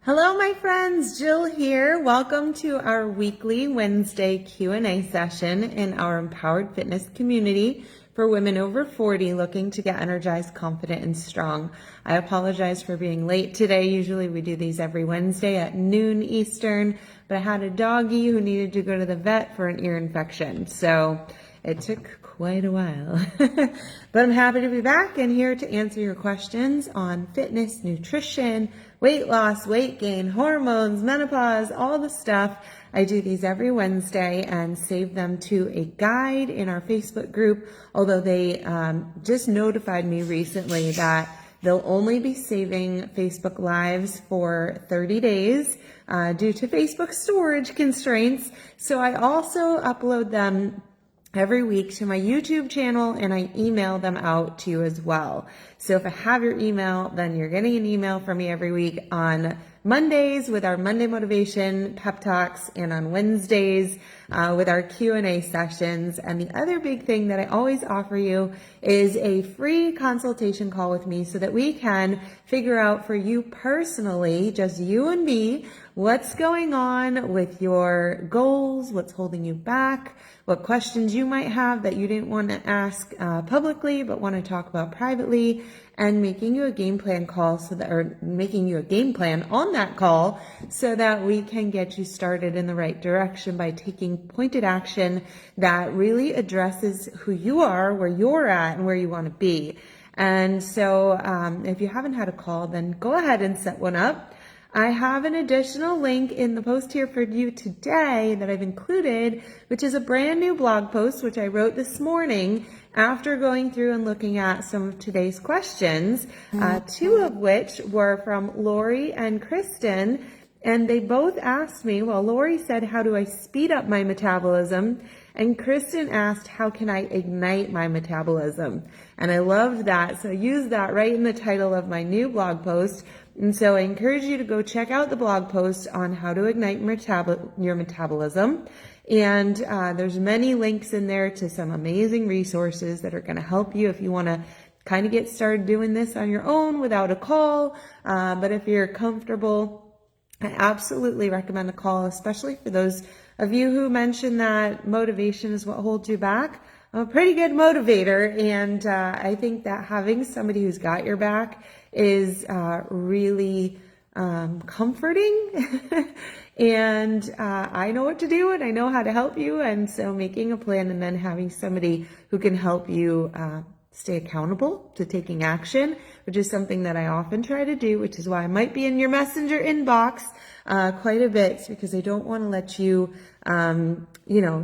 Hello, my friends. Jill here. Welcome to our weekly Wednesday Q&A session in our Empowered Fitness community for women over 40 looking to get energized, confident, and strong. I apologize for being late today. Usually we do these every Wednesday at noon Eastern, but I had a doggy who needed to go to the vet for an ear infection, so it took quite a while. But I'm happy to be back and here to answer your questions on fitness, nutrition, weight loss, weight gain, hormones, menopause, all the stuff. I do these every Wednesday and save them to a guide in our Facebook group, although they just notified me recently that they'll only be saving Facebook Lives for 30 days due to Facebook storage constraints. So I also upload them every week to my YouTube channel, and I email them out to you as well. So if I have your email, then you're getting an email from me every week on Mondays with our Monday Motivation Pep Talks, and on Wednesdays with our Q&A sessions. And the other big thing that I always offer you is a free consultation call with me so that we can figure out for you personally, just you and me, what's going on with your goals, what's holding you back, what questions you might have that you didn't want to ask publicly but want to talk about privately, and making you a game plan call making you a game plan on that call so that we can get you started in the right direction by taking pointed action that really addresses who you are, where you're at, and where you want to be. And so if you haven't had a call, then go ahead and set one up. I have an additional link in the post here for you today that I've included, which is a brand new blog post, which I wrote this morning after going through and looking at some of today's questions, two of which were from Lori and Kristen. And they both asked me, well, Lori said, how do I speed up my metabolism? And Kristen asked, how can I ignite my metabolism? And I loved that. So I used that right in the title of my new blog post. And so I encourage you to go check out the blog post on how to ignite your metabolism. And there's many links in there to some amazing resources that are going to help you if you want to kind of get started doing this on your own without a call. But if you're comfortable, I absolutely recommend a call, especially for those of you who mentioned that motivation is what holds you back. I'm a pretty good motivator, and I think that having somebody who's got your back is really comforting. And I know what to do, and I know how to help you. And so making a plan and then having somebody who can help you stay accountable to taking action, which is something that I often try to do, which is why I might be in your messenger inbox quite a bit, because I don't want to let you,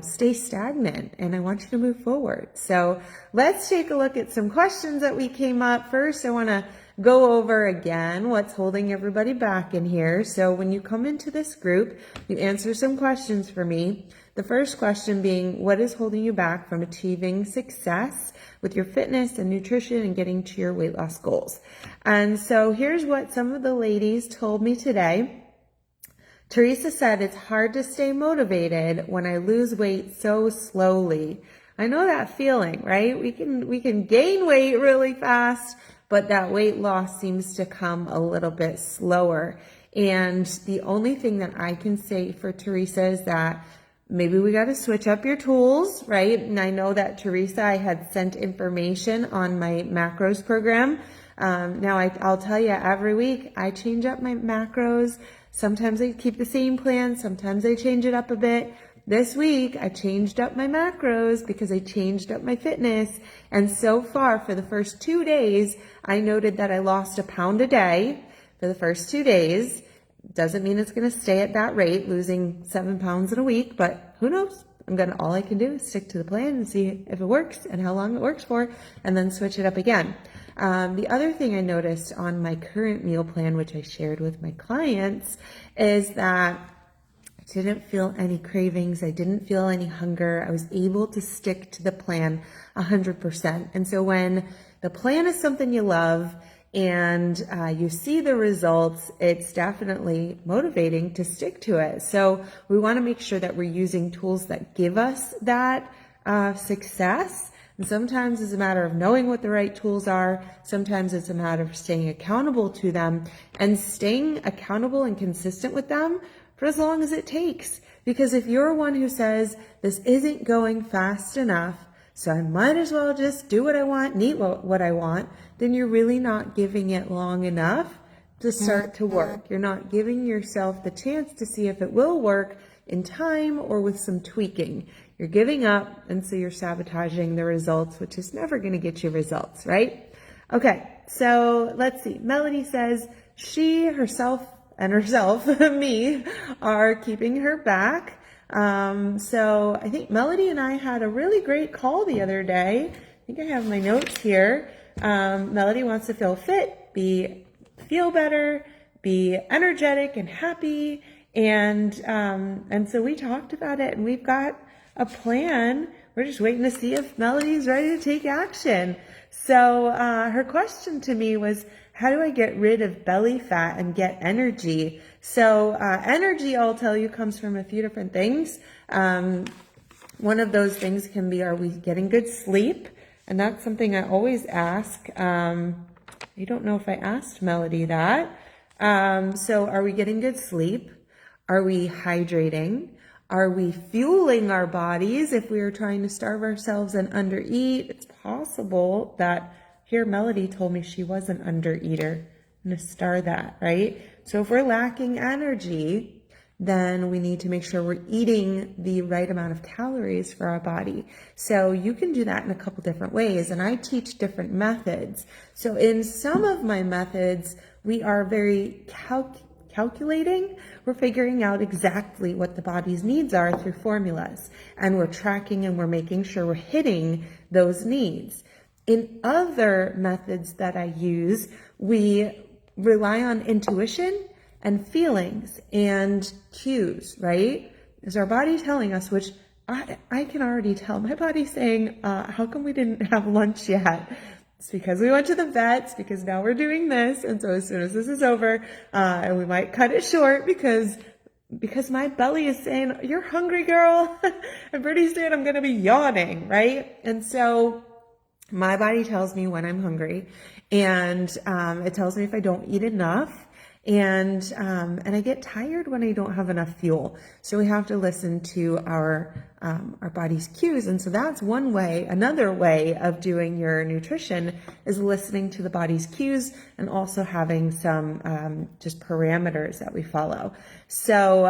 stay stagnant, and I want you to move forward. So let's take a look at some questions that we came up. First, I want to go over again what's holding everybody back in here. So when you come into this group, you answer some questions for me. The first question being, what is holding you back from achieving success with your fitness and nutrition and getting to your weight loss goals? And so here's what some of the ladies told me today. Teresa said, it's hard to stay motivated when I lose weight so slowly. I know that feeling, right? We can gain weight really fast, but that weight loss seems to come a little bit slower. And the only thing that I can say for Teresa is that maybe we got to switch up your tools, right? And I know that Teresa, I had sent information on my macros program. Now I'll tell you, every week I change up my macros. Sometimes I keep the same plan. Sometimes I change it up a bit. This week I changed up my macros because I changed up my fitness. And so far for the first 2 days, I noted that I lost a pound a day for the first 2 days. Doesn't mean it's going to stay at that rate, losing 7 pounds in a week, but who knows? All I can do is stick to the plan and see if it works and how long it works for, and then switch it up again. The other thing I noticed on my current meal plan, which I shared with my clients, is that I didn't feel any cravings. I didn't feel any hunger. I was able to stick to the plan 100%. And so when the plan is something you love and you see the results, it's definitely motivating to stick to it. So we want to make sure that we're using tools that give us that success And sometimes it's a matter of knowing what the right tools are. Sometimes it's a matter of staying accountable to them and staying accountable and consistent with them for as long as it takes. Because if you're one who says, this isn't going fast enough, so I might as well just do what I want and eat what I want, then you're really not giving it long enough to start to work. You're not giving yourself the chance to see if it will work in time or with some tweaking. You're giving up, and so you're sabotaging the results, which is never going to get you results, right? Okay, so let's see. Melody says she, herself, me, are keeping her back. So I think Melody and I had a really great call the other day. I think I have my notes here. Melody wants to feel fit, feel better, be energetic and happy. And so we talked about it, and we've got a plan. We're just waiting to see if Melody's ready to take action. So her question to me was, how do I get rid of belly fat and get energy? So energy, I'll tell you, comes from a few different things. One of those things can be, are we getting good sleep? And that's something I always ask. I don't know if I asked Melody that. So are we getting good sleep? Are we hydrating? Are we fueling our bodies? If we are trying to starve ourselves and undereat, it's possible that, here Melody told me she was an undereater. I'm going to star that, right? So if we're lacking energy, then we need to make sure we're eating the right amount of calories for our body. So you can do that in a couple different ways, and I teach different methods. So in some of my methods, we are very calculating. We're figuring out exactly what the body's needs are through formulas, and we're tracking and we're making sure we're hitting those needs. In other methods that I use, we rely on intuition and feelings and cues, right? Is our body telling us, which I can already tell. My body's saying, how come we didn't have lunch yet? It's because we went to the vets, because now we're doing this. And so as soon as this is over, and we might cut it short because my belly is saying, you're hungry, girl. And pretty soon I'm going to be yawning, right? And so my body tells me when I'm hungry, and it tells me if I don't eat enough, and I get tired when I don't have enough fuel. So we have to listen to our body's cues, and so that's one way. Another way of doing your nutrition is listening to the body's cues, and also having some just parameters that we follow. So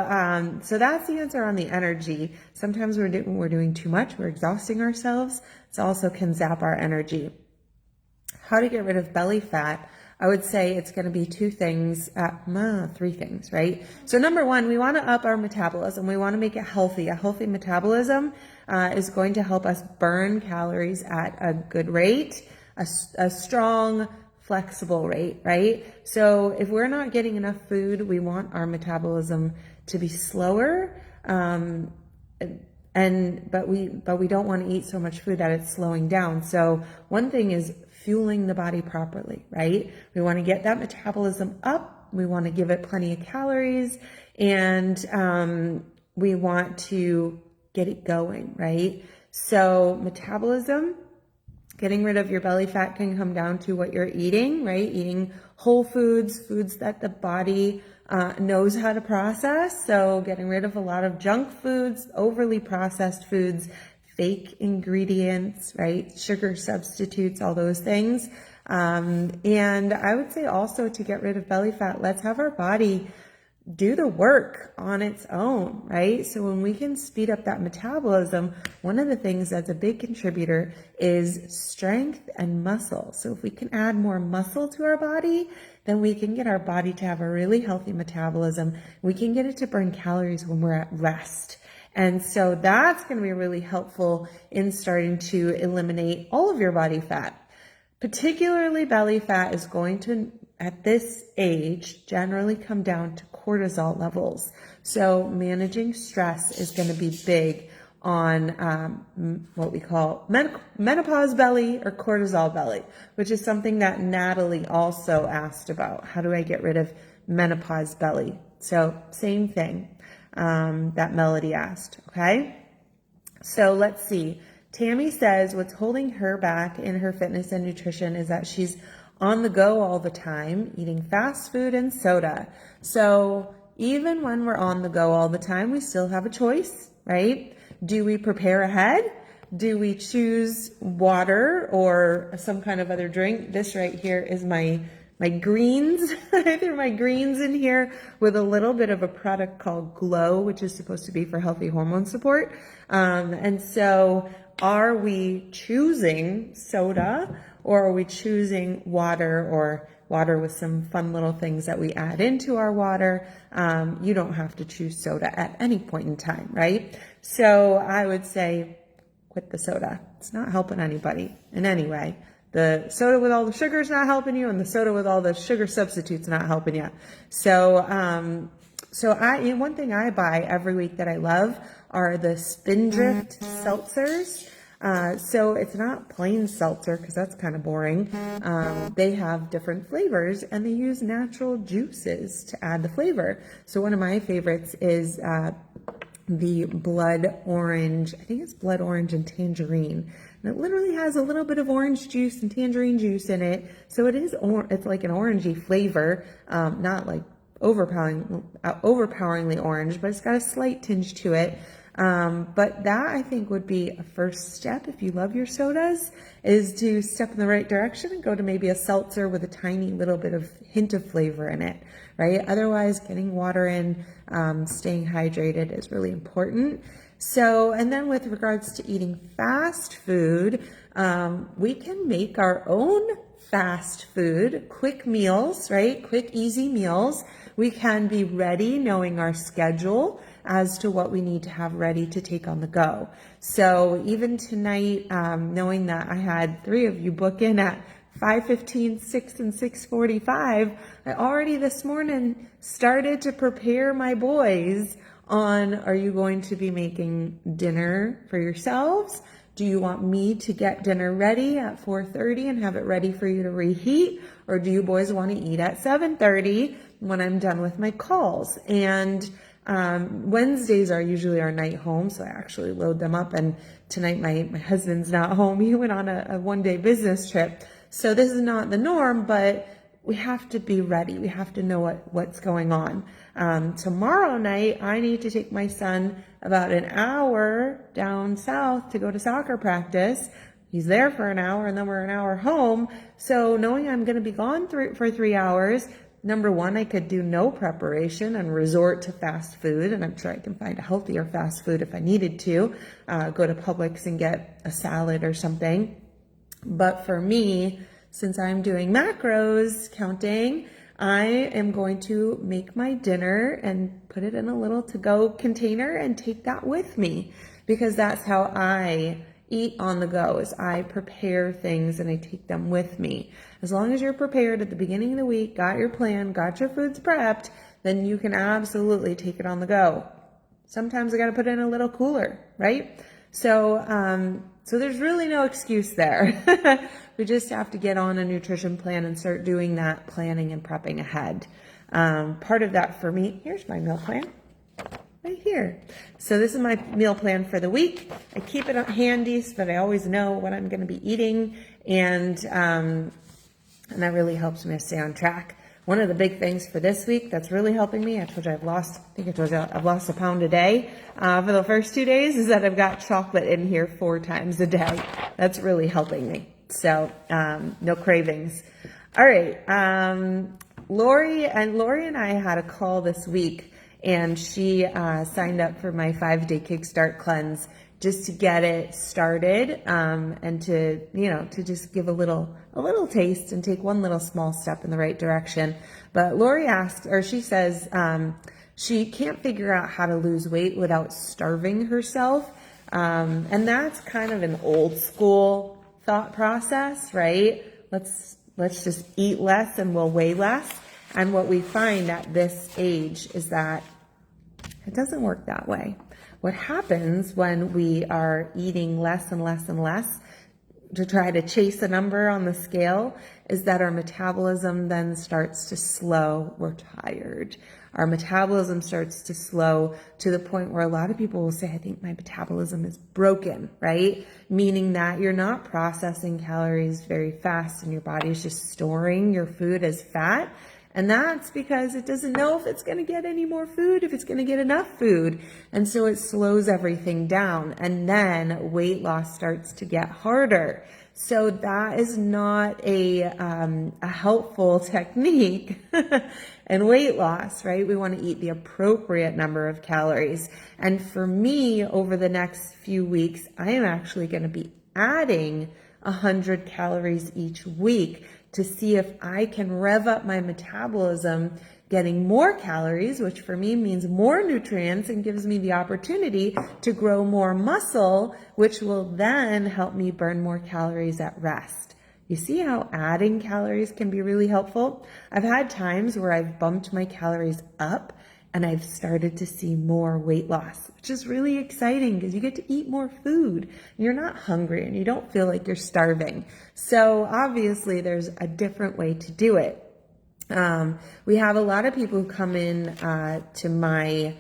that's the answer on the energy. Sometimes we're doing too much. We're exhausting ourselves. It also can zap our energy. How to get rid of belly fat? I would say it's going to be three things, right? So number one, we want to up our metabolism. We want to make it healthy. A healthy metabolism is going to help us burn calories at a good rate, a strong, flexible rate, right? So if we're not getting enough food, we want our metabolism to be slower, but we don't want to eat so much food that it's slowing down. So one thing is fueling the body properly, right? We want to get that metabolism up. We want to give it plenty of calories, and we want to get it going, right? So metabolism, getting rid of your belly fat, can come down to what you're eating, right? Eating whole foods that the body knows how to process. So getting rid of a lot of junk foods, overly processed foods, fake ingredients, right? Sugar substitutes, all those things. And I would say also, to get rid of belly fat, let's have our body do the work on its own, right? So when we can speed up that metabolism, one of the things that's a big contributor is strength and muscle. So if we can add more muscle to our body, then we can get our body to have a really healthy metabolism. We can get it to burn calories when we're at rest. And so that's going to be really helpful in starting to eliminate all of your body fat. Particularly belly fat is going to, at this age, generally come down to cortisol levels. So managing stress is going to be big on what we call menopause belly or cortisol belly, which is something that Natalie also asked about. How do I get rid of menopause belly? So same thing that Melody asked, okay? So let's see. Tammy says what's holding her back in her fitness and nutrition is that she's on the go all the time, eating fast food and soda. So even when we're on the go all the time, we still have a choice, right? Do we prepare ahead? Do we choose water or some kind of other drink? This right here is my greens. I threw my greens in here with a little bit of a product called Glow, which is supposed to be for healthy hormone support. And so are we choosing soda, or are we choosing water, or water with some fun little things that we add into our water? You don't have to choose soda at any point in time, right? So I would say quit the soda. It's not helping anybody in any way. The soda with all the sugar is not helping you, and the soda with all the sugar substitutes not helping you. So, one thing I buy every week that I love are the Spindrift seltzers. So it's not plain seltzer because that's kind of boring. They have different flavors and they use natural juices to add the flavor. So one of my favorites is the blood orange. I think it's blood orange and tangerine. And it literally has a little bit of orange juice and tangerine juice in it. So it is, it's like an orangey flavor, not like overpoweringly orange, but it's got a slight tinge to it. But that I think would be a first step if you love your sodas, is to step in the right direction and go to maybe a seltzer with a tiny little bit of hint of flavor in it, right? Otherwise, getting water in, staying hydrated is really important. So, and then with regards to eating fast food, we can make our own fast food, quick meals, right? Quick, easy meals. We can be ready knowing our schedule as to what we need to have ready to take on the go. So even tonight, knowing that I had 3 of you book in at 5:15, 6, and 6:45, I already this morning started to prepare my boys on, are you going to be making dinner for yourselves? Do you want me to get dinner ready at 4:30 and have it ready for you to reheat? Or do you boys want to eat at 7:30 when I'm done with my calls? And Wednesdays are usually our night home, so I actually load them up. And tonight my husband's not home. He went on a one-day business trip. So this is not the norm, but we have to be ready. We have to know what's going on. Tomorrow night, I need to take my son about an hour down south to go to soccer practice. He's there for an hour, and then we're an hour home. So knowing I'm going to be gone for 3 hours, number one, I could do no preparation and resort to fast food, and I'm sure I can find a healthier fast food if I needed to, go to Publix and get a salad or something. But for me, since I'm doing macros counting, I am going to make my dinner and put it in a little to-go container and take that with me, because that's how I eat on the go, is I prepare things and I take them with me. As long as you're prepared at the beginning of the week, got your plan, got your foods prepped, then you can absolutely take it on the go. Sometimes I got to put it in a little cooler, right? So there's really no excuse there. We just have to get on a nutrition plan and start doing that planning and prepping ahead. Part of that for me, here's my meal plan right here. So this is my meal plan for the week. I keep it handy so that I always know what I'm going to be eating, and that really helps me stay on track. One of the big things for this week that's really helping me, I told you I've lost a pound a day for the first 2 days, is that I've got chocolate in here 4 times a day. That's really helping me. So no cravings. All right. Lori and I had a call this week, and she signed up for my 5-day Kickstart cleanse just to get it started, and to just give a little taste and take one little small step in the right direction. But Lori she says she can't figure out how to lose weight without starving herself, and that's kind of an old school thought process, right? Let's just eat less and we'll weigh less. And what we find at this age is that it doesn't work that way. What happens when we are eating less and less and less, to try to chase a number on the scale is that our metabolism then starts to slow. We're tired. Our metabolism starts to slow to the point where a lot of people will say, I think my metabolism is broken, right? Meaning that you're not processing calories very fast and your body is just storing your food as fat. And that's because it doesn't know if it's going to get any more food, if it's going to get enough food. And so it slows everything down. And then weight loss starts to get harder. So that is not a helpful technique in weight loss, right? We want to eat the appropriate number of calories. And for me, over the next few weeks, I am actually going to be adding 100 calories each week to see if I can rev up my metabolism, getting more calories, which for me means more nutrients and gives me the opportunity to grow more muscle, which will then help me burn more calories at rest. You see how adding calories can be really helpful? I've had times where I've bumped my calories up and I've started to see more weight loss, which is really exciting because you get to eat more food. You're not hungry and you don't feel like you're starving. So obviously there's a different way to do it. We have a lot of people who come in to my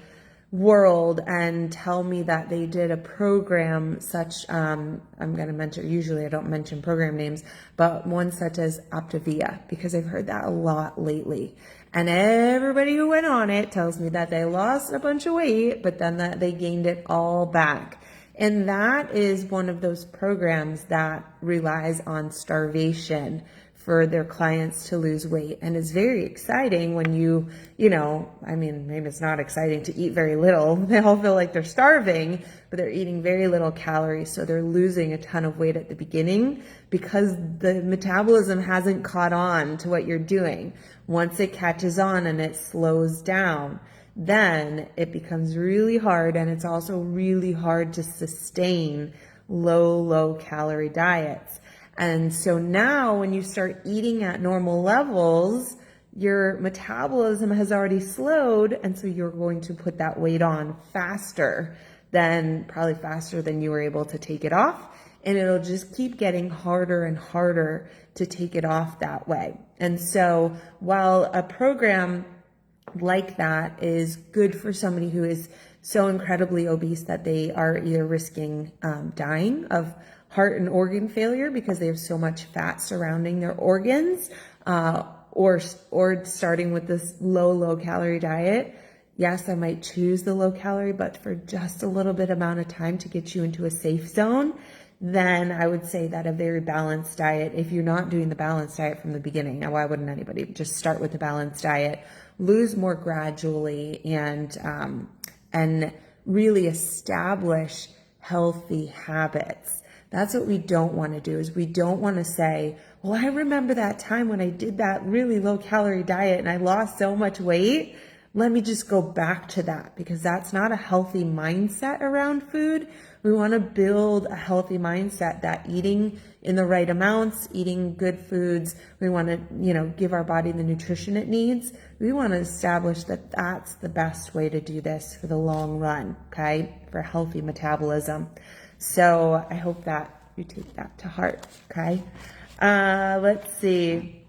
world and tell me that they did a program such, I'm going to mention, usually I don't mention program names, but one such as Optavia, because I've heard that a lot lately. And everybody who went on it tells me that they lost a bunch of weight, but then that they gained it all back. And that is one of those programs that relies on starvation for their clients to lose weight. And it's very exciting when maybe it's not exciting to eat very little. They all feel like they're starving, but they're eating very little calories. So they're losing a ton of weight at the beginning because the metabolism hasn't caught on to what you're doing. Once it catches on and it slows down, then it becomes really hard. And it's also really hard to sustain low calorie diets. And so now when you start eating at normal levels, your metabolism has already slowed. And so you're going to put that weight on probably faster than you were able to take it off. And it'll just keep getting harder and harder to take it off that way. And so while a program like that is good for somebody who is so incredibly obese that they are either risking dying of heart and organ failure because they have so much fat surrounding their organs, or starting with this low calorie diet. Yes, I might choose the low calorie, but for just a little bit amount of time to get you into a safe zone, then I would say that a very balanced diet, if you're not doing the balanced diet from the beginning, now why wouldn't anybody just start with the balanced diet, lose more gradually, and really establish healthy habits. That's what we don't want to do, is we don't want to say, well, I remember that time when I did that really low calorie diet and I lost so much weight. Let me just go back to that, because that's not a healthy mindset around food. We want to build a healthy mindset that eating in the right amounts, eating good foods, we want to, give our body the nutrition it needs. We want to establish that that's the best way to do this for the long run, okay, for healthy metabolism. So I hope that you take that to heart, okay? Let's see.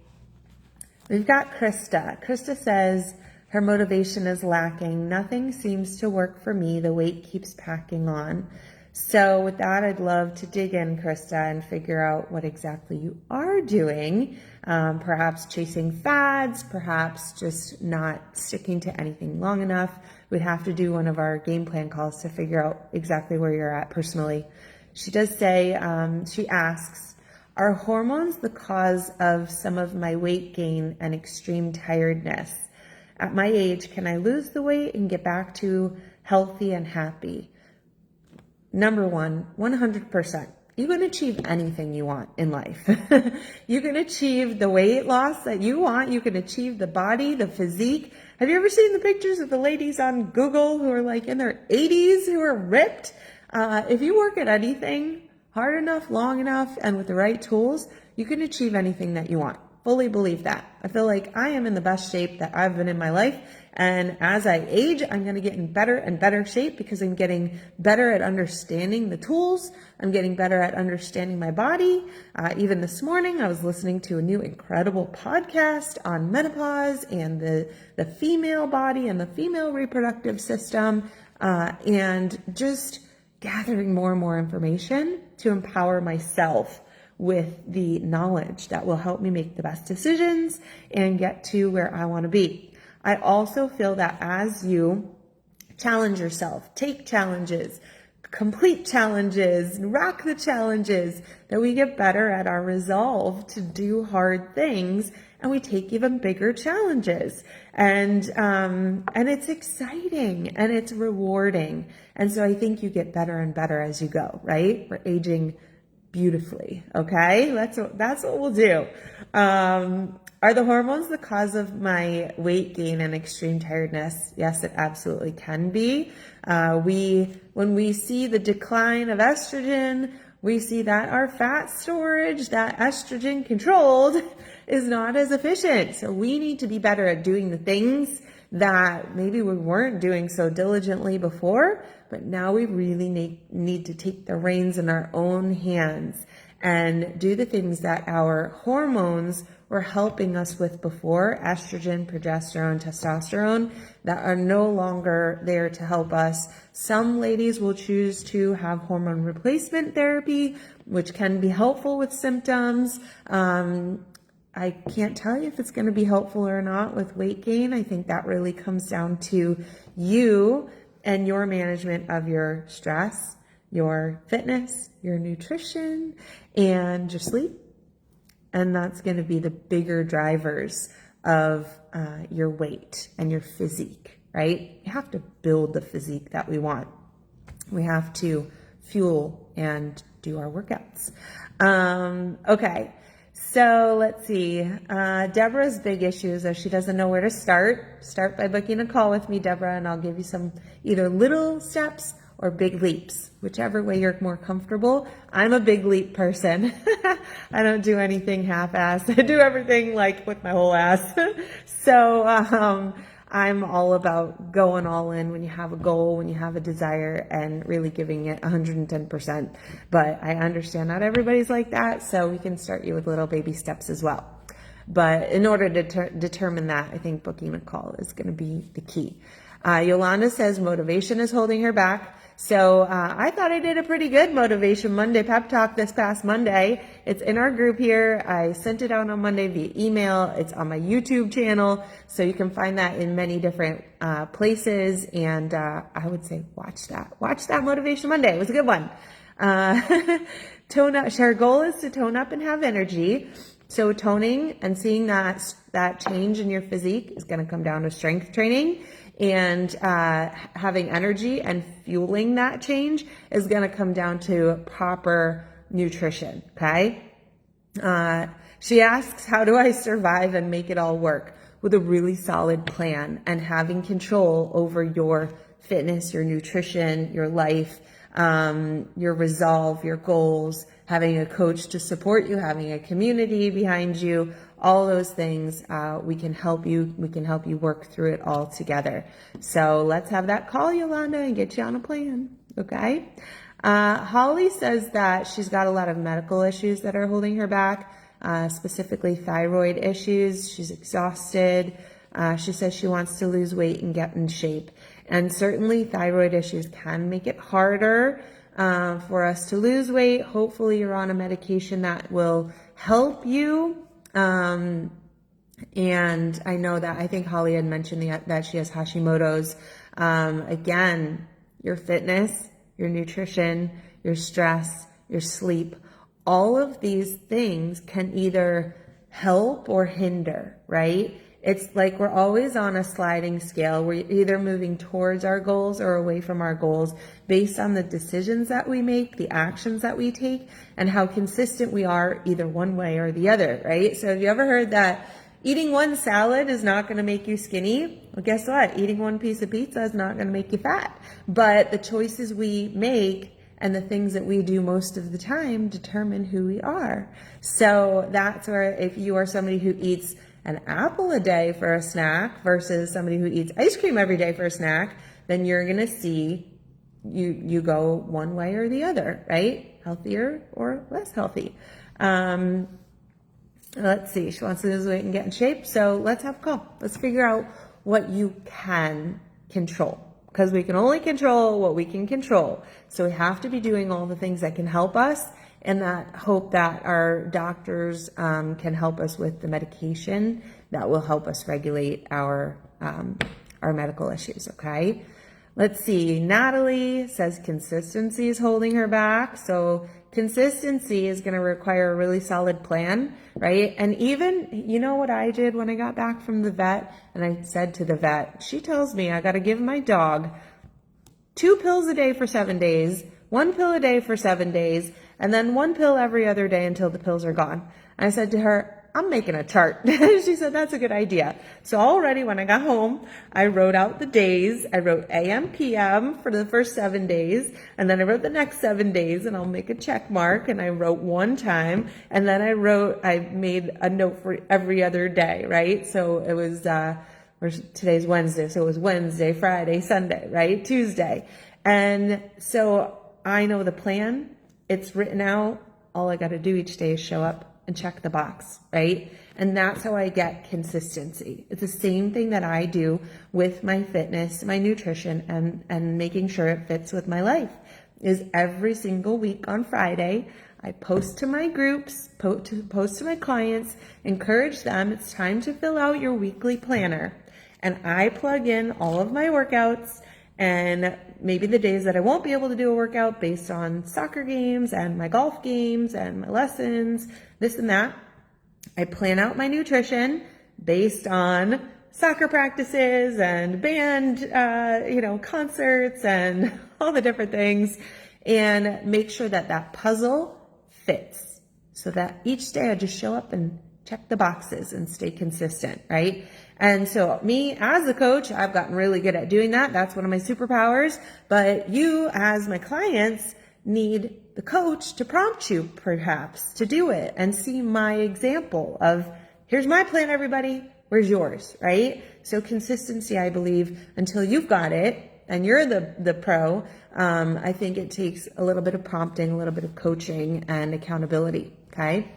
We've got Krista. Krista says her motivation is lacking. Nothing seems to work for me. The weight keeps packing on. So with that, I'd love to dig in, Krista, and figure out what exactly you are doing. Perhaps chasing fads, perhaps just not sticking to anything long enough. We'd have to do one of our game plan calls to figure out exactly where you're at personally. She does say, she asks, are hormones the cause of some of my weight gain and extreme tiredness? At my age, can I lose the weight and get back to healthy and happy? Number one, 100%. You can achieve anything you want in life. You can achieve the weight loss that you want. You can achieve the body, the physique. Have you ever seen the pictures of the ladies on Google who are like in their 80s who are ripped? If you work at anything hard enough, long enough, and with the right tools, you can achieve anything that you want. fully believe that. I feel like I am in the best shape that I've been in my life. And as I age, I'm going to get in better and better shape because I'm getting better at understanding the tools. I'm getting better at understanding my body. Even this morning, I was listening to a new incredible podcast on menopause and the female body and the female reproductive system, and just gathering more and more information to empower myself with the knowledge that will help me make the best decisions and get to where I want to be. I also feel that as you challenge yourself, take challenges, complete challenges, rock the challenges, that we get better at our resolve to do hard things, and we take even bigger challenges. And it's exciting and it's rewarding. And so I think you get better and better as you go, right? We're aging beautifully. Okay. That's what we'll do. Are the hormones the cause of my weight gain and extreme tiredness? Yes, it absolutely can be. When we see the decline of estrogen, we see that our fat storage, that estrogen controlled, is not as efficient. So we need to be better at doing the things that maybe we weren't doing so diligently before, but now we really need to take the reins in our own hands and do the things that our hormones were helping us with before, estrogen, progesterone, testosterone, that are no longer there to help us. Some ladies will choose to have hormone replacement therapy, which can be helpful with symptoms. I can't tell you if it's going to be helpful or not with weight gain. I think that really comes down to you and your management of your stress, your fitness, your nutrition, and your sleep. And that's going to be the bigger drivers of your weight and your physique, right? You have to build the physique that we want. We have to fuel and do our workouts. Okay. So let's see. Deborah's big issue is that she doesn't know where to start. Start by booking a call with me, Deborah, and I'll give you some either little steps or big leaps, whichever way you're more comfortable. I'm a big leap person. I don't do anything half-assed. I do everything like with my whole ass. So I'm all about going all in when you have a goal, when you have a desire, and really giving it 110%. But I understand not everybody's like that, so we can start you with little baby steps as well. But in order to determine that, I think booking a call is going to be the key. Yolanda says motivation is holding her back. So I thought I did a pretty good Motivation Monday pep talk this past Monday. It's in our group here. I sent it out on Monday via email. It's on my YouTube channel. So you can find that in many different places. And I would say watch that. Watch that Motivation Monday. It was a good one. Tone up. Our goal is to tone up and have energy. So toning and seeing that change in your physique is going to come down to strength training. And having energy and fueling that change is going to come down to proper nutrition, okay? She asks, how do I survive and make it all work? With a really solid plan and having control over your fitness, your nutrition, your life, your resolve, your goals, having a coach to support you, having a community behind you, all those things, we can help you work through it all together. So let's have that call, Yolanda, and get you on a plan. Okay. Holly says that she's got a lot of medical issues that are holding her back, specifically thyroid issues. She's exhausted. She says she wants to lose weight and get in shape. And certainly thyroid issues can make it harder for us to lose weight. Hopefully you're on a medication that will help you. And I know that I think Holly had mentioned that she has Hashimoto's. Again, your fitness, your nutrition, your stress, your sleep, all of these things can either help or hinder, right? It's like we're always on a sliding scale. We're either moving towards our goals or away from our goals based on the decisions that we make, the actions that we take, and how consistent we are either one way or the other, right? So have you ever heard that eating one salad is not going to make you skinny? Well, guess what? Eating one piece of pizza is not going to make you fat. But the choices we make and the things that we do most of the time determine who we are. So that's where if you are somebody who eats an apple a day for a snack versus somebody who eats ice cream every day for a snack, then you're going to see you go one way or the other, right? Healthier or less healthy. Let's see. She wants to lose weight and get in shape. So let's have a call. Let's figure out what you can control, because we can only control what we can control. So we have to be doing all the things that can help us, and that hope that our doctors can help us with the medication that will help us regulate our medical issues. Okay. Let's see. Natalie says consistency is holding her back. So consistency is going to require a really solid plan, right? And even, you know what I did when I got back from the vet, and I said to the vet, she tells me I got to give my dog 2 pills a day for 7 days, 1 pill a day for 7 days, and then 1 pill every other day until the pills are gone. And I said to her, I'm making a chart. She said, that's a good idea. So already when I got home, I wrote out the days. I wrote AM, PM for the first 7 days. And then I wrote the next 7 days, and I'll make a check mark. And I wrote 1 time. And then I made a note for every other day, right? So it was, today's Wednesday. So it was Wednesday, Friday, Sunday, right? Tuesday. And so I know the plan. It's written out. All I got to do each day is show up and check the box, right? And that's how I get consistency. It's the same thing that I do with my fitness, my nutrition, and making sure it fits with my life. Is every single week on Friday, I post to my groups, post to my clients, encourage them, it's time to fill out your weekly planner. And I plug in all of my workouts, and maybe the days that I won't be able to do a workout based on soccer games and my golf games and my lessons, this and that. I plan out my nutrition based on soccer practices and band, concerts and all the different things, and make sure that that puzzle fits so that each day I just show up and check the boxes and stay consistent, right? And so me as a coach, I've gotten really good at doing that. That's one of my superpowers. But you as my clients need the coach to prompt you perhaps to do it and see my example of, here's my plan, everybody. Where's yours, right? So consistency, I believe, until you've got it and you're the pro, I think it takes a little bit of prompting, a little bit of coaching and accountability. Okay.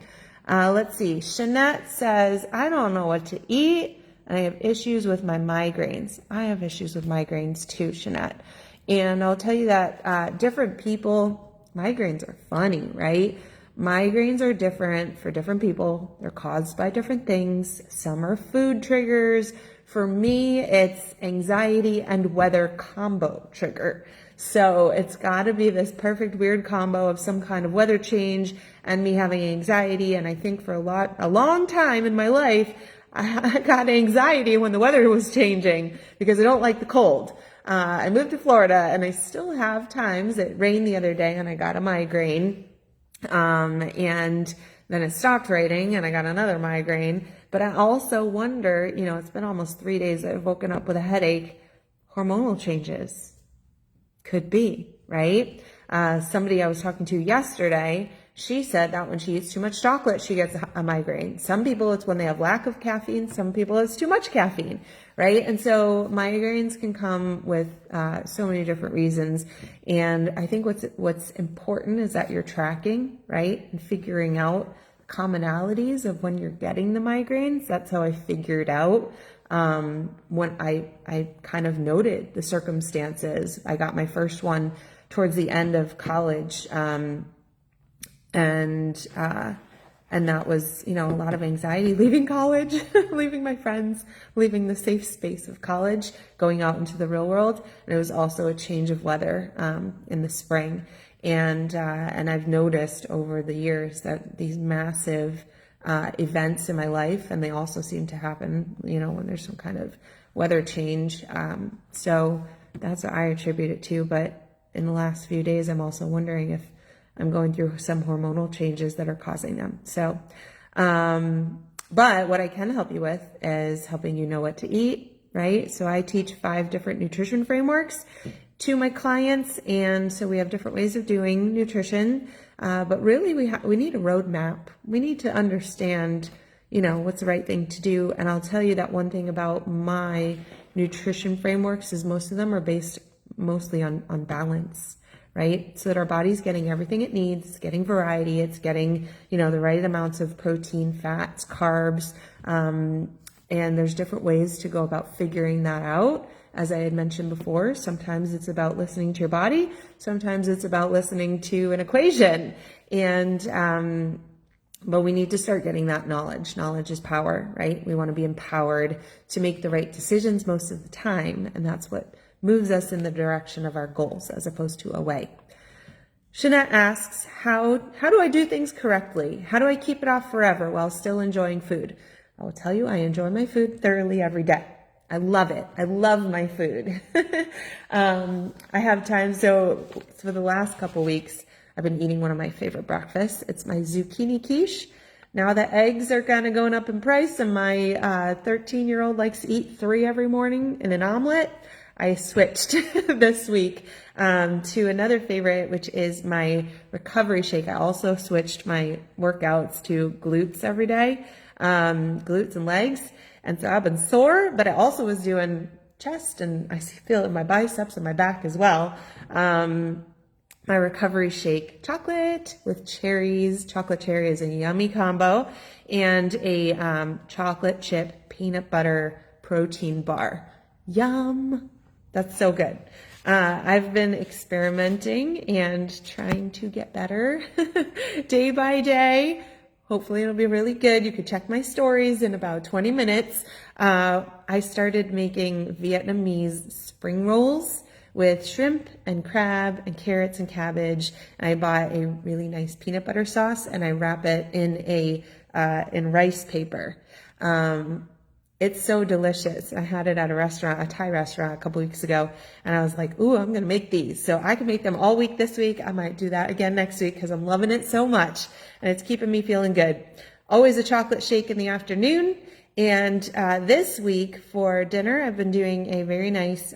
Let's see. Shanette says, I don't know what to eat, and I have issues with my migraines. I have issues with migraines too, Shanette. And I'll tell you that different people, migraines are funny, right? Migraines are different for different people. They're caused by different things. Some are food triggers. For me, it's anxiety and weather combo trigger. So it's got to be this perfect weird combo of some kind of weather change and me having anxiety. And I think for a long time in my life, I got anxiety when the weather was changing because I don't like the cold. I moved to Florida, and I still have times. It rained the other day and I got a migraine. And then it stopped raining and I got another migraine. But I also wonder, it's been almost 3 days. I've woken up with a headache. Hormonal changes. Could be, right? Somebody I was talking to yesterday, she said that when she eats too much chocolate, she gets a migraine. Some people, it's when they have lack of caffeine. Some people, it's too much caffeine, right? And so migraines can come with so many different reasons. And I think what's important is that you're tracking, right? And figuring out commonalities of when you're getting the migraines. That's how I figured out when I kind of noted the circumstances. I got my first one towards the end of college. And that was, a lot of anxiety leaving college, leaving my friends, leaving the safe space of college, going out into the real world. And it was also a change of weather, in the spring. And I've noticed over the years that these massive, events in my life, and they also seem to happen, when there's some kind of weather change. So that's what I attribute it to. But in the last few days, I'm also wondering if I'm going through some hormonal changes that are causing them. So, but what I can help you with is helping you know what to eat, right? So I teach 5 different nutrition frameworks to my clients. And so we have different ways of doing nutrition. But really we need a roadmap. We need to understand, what's the right thing to do. And I'll tell you that one thing about my nutrition frameworks is most of them are based mostly on balance, right? So that our body's getting everything it needs, it's getting variety, it's getting, the right amounts of protein, fats, carbs, and there's different ways to go about figuring that out. As I had mentioned before, sometimes it's about listening to your body, sometimes it's about listening to an equation, and but we need to start getting that knowledge. Knowledge is power, right? We want to be empowered to make the right decisions most of the time, and that's what moves us in the direction of our goals as opposed to away. Jeanette asks, how do I do things correctly? How do I keep it off forever while still enjoying food? I will tell you, I enjoy my food thoroughly every day. I love it. I love my food. I have time. So for the last couple weeks, I've been eating one of my favorite breakfasts. It's my zucchini quiche. Now the eggs are kind of going up in price, and my 13-year-old likes to eat 3 every morning in an omelet. I switched this week to another favorite, which is my recovery shake. I also switched my workouts to glutes every day, glutes and legs. And so I've been sore, but I also was doing chest, and I feel it in my biceps and my back as well. My recovery shake, chocolate with cherries. Chocolate cherry is a yummy combo, and a chocolate chip peanut butter protein bar. Yum. That's so good. I've been experimenting and trying to get better day by day. Hopefully it'll be really good. You could check my stories in about 20 minutes. I started making Vietnamese spring rolls with shrimp and crab and carrots and cabbage. And I bought a really nice peanut butter sauce, and I wrap it in rice paper. It's so delicious. I had it at a Thai restaurant a couple weeks ago, and I was like, ooh, I'm going to make these. So I can make them all week this week. I might do that again next week because I'm loving it so much, and it's keeping me feeling good. Always a chocolate shake in the afternoon. And this week for dinner, I've been doing a very nice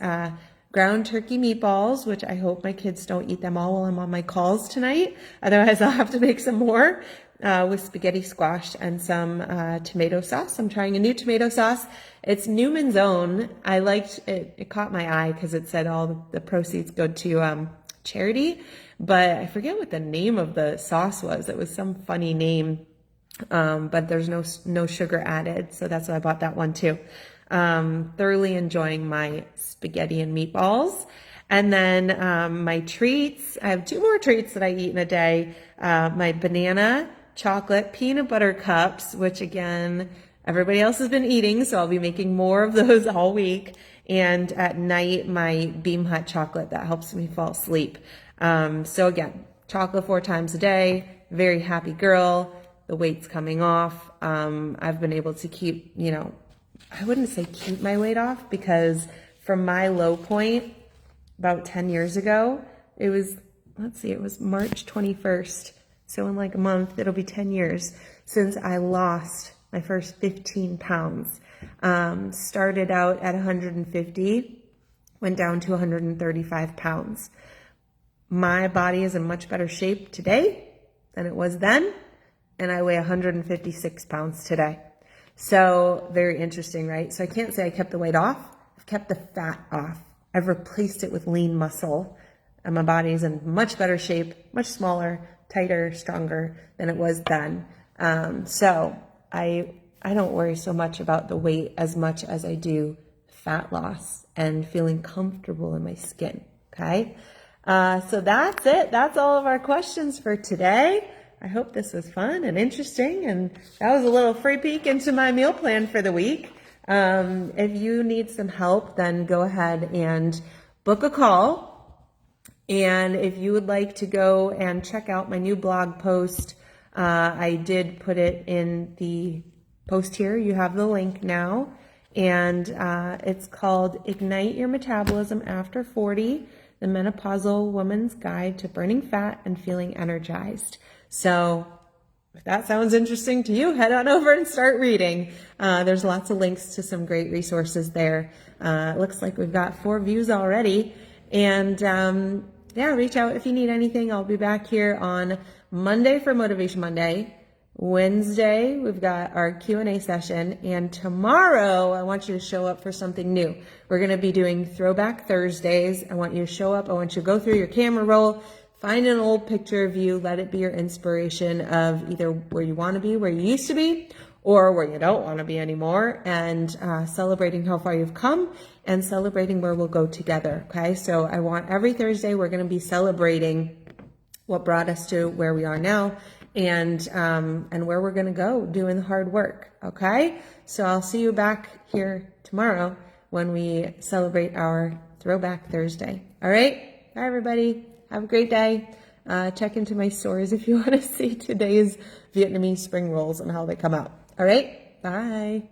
ground turkey meatballs, which I hope my kids don't eat them all while I'm on my calls tonight. Otherwise, I'll have to make some more. With spaghetti squash and some tomato sauce. I'm trying a new tomato sauce. It's Newman's Own. I liked it. It caught my eye because it said all the proceeds go to charity, but I forget what the name of the sauce was. It was some funny name, but there's no sugar added, so that's why I bought that one too. Thoroughly enjoying my spaghetti and meatballs. And then my treats. I have 2 more treats that I eat in a day. My banana chocolate peanut butter cups, which again, everybody else has been eating, so I'll be making more of those all week. And at night, my Beam Hut chocolate that helps me fall asleep. So again, chocolate 4 times a day, very happy girl. The weight's coming off. I've been able to keep, I wouldn't say keep my weight off, because from my low point about 10 years ago, it was March 21st. So in like a month, it'll be 10 years since I lost my first 15 pounds. Started out at 150, went down to 135 pounds. My body is in much better shape today than it was then, and I weigh 156 pounds today. So very interesting, right? So I can't say I kept the weight off. I've kept the fat off. I've replaced it with lean muscle, and my body is in much better shape, much smaller, tighter, stronger than it was then. So I don't worry so much about the weight as much as I do fat loss and feeling comfortable in my skin. Okay. So that's it. That's all of our questions for today. I hope this was fun and interesting, and that was a little free peek into my meal plan for the week. If you need some help, then go ahead and book a call. And if you would like to go and check out my new blog post, I did put it in the post here. You have the link now. And it's called Ignite Your Metabolism After 40, the Menopausal Woman's Guide to Burning Fat and Feeling Energized. So if that sounds interesting to you, head on over and start reading. There's lots of links to some great resources there. It looks like we've got 4 views already. And yeah, reach out if you need anything. I'll be back here on Monday for Motivation Monday. Wednesday, we've got our Q&A session. And tomorrow, I want you to show up for something new. We're going to be doing Throwback Thursdays. I want you to show up. I want you to go through your camera roll, find an old picture of you, let it be your inspiration of either where you want to be, where you used to be, or where you don't want to be anymore, and celebrating how far you've come and celebrating where we'll go together, okay? So I want every Thursday, we're going to be celebrating what brought us to where we are now and where we're going to go doing the hard work, okay? So I'll see you back here tomorrow when we celebrate our Throwback Thursday. All right? Bye, everybody. Have a great day. Check into my stores if you want to see today's Vietnamese spring rolls and how they come out. All right? Bye.